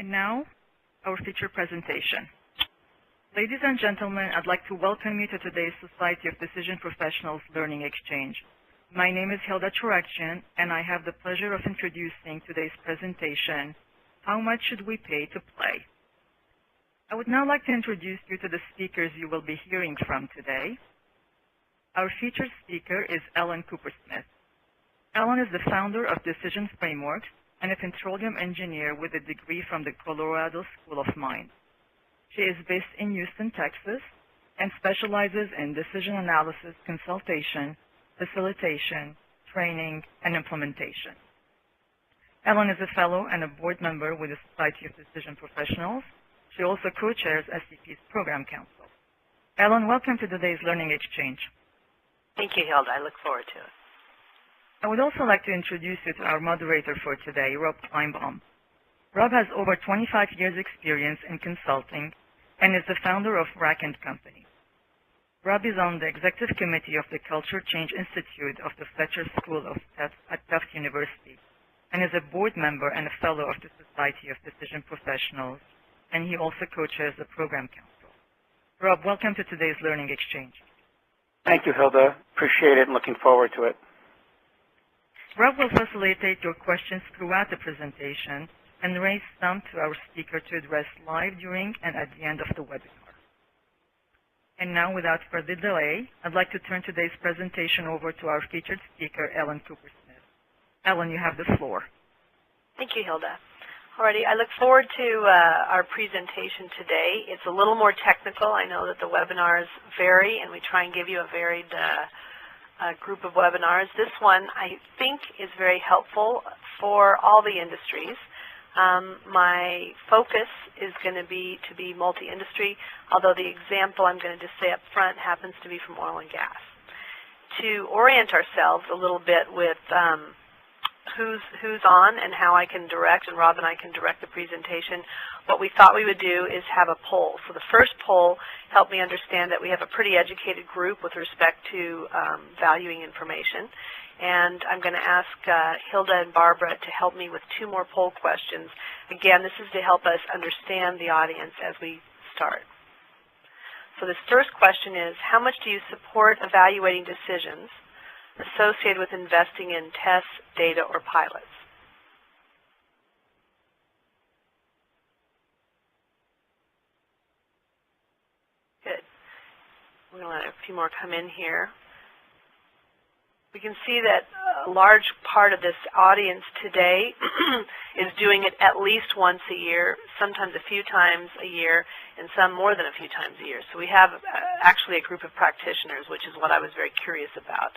And now, our feature presentation. Ladies and gentlemen, I'd like to welcome you to today's Society of Decision Professionals Learning Exchange. My name is Hilda Chorakjian, and I have the pleasure of introducing today's presentation, How Much Should We Pay to Play? I would now like to introduce you to the speakers you will be hearing from today. Our featured speaker is Ellen Coopersmith. Ellen is the founder of Decision Frameworks and a petroleum engineer with a degree from the Colorado School of Mines. She is based in Houston, Texas, and specializes in decision analysis, consultation, facilitation, training, and implementation. Ellen is a fellow and a board member with the Society of Decision Professionals. She also co-chairs SCP's Program Council. Ellen, welcome to today's Learning Exchange. Thank you, Hilda. I look forward to it. I would also like to introduce you to our moderator for today, Rob Kleinbaum. Rob has over 25 years' experience in consulting and is the founder of Rack & Company. Rob is on the executive committee of the Culture Change Institute of the Fletcher School at Tufts University and is a board member and a fellow of the Society of Decision Professionals, and he also co-chairs the Program Council. Rob, welcome to today's Learning Exchange. Thank you, Hilda. Appreciate it and looking forward to it. Rob will facilitate your questions throughout the presentation and raise some to our speaker to address live during and at the end of the webinar. And now, without further delay, I'd like to turn today's presentation over to our featured speaker, Ellen Coopersmith. Ellen, you have the floor. Thank you, Hilda. Alrighty, I look forward to our presentation today. It's a little more technical. I know that the webinars vary, and we try and give you a varied group of webinars. This one, I think, is very helpful for all the industries. My focus is going to be multi-industry, although the example I'm going to just say up front happens to be from oil and gas. To orient ourselves a little bit with who's on and how I can direct, and Rob and I can direct the presentation, what we thought we would do is have a poll. So the first poll helped me understand that we have a pretty educated group with respect to valuing information. And I'm going to ask Hilda and Barbara to help me with two more poll questions. Again, this is to help us understand the audience as we start. So this first question is, how much do you support evaluating decisions associated with investing in tests, data, or pilots? Good. We're going to let a few more come in here. We can see that a large part of this audience today is doing it at least once a year, sometimes a few times a year, and some more than a few times a year. So we have actually a group of practitioners, which is what I was very curious about.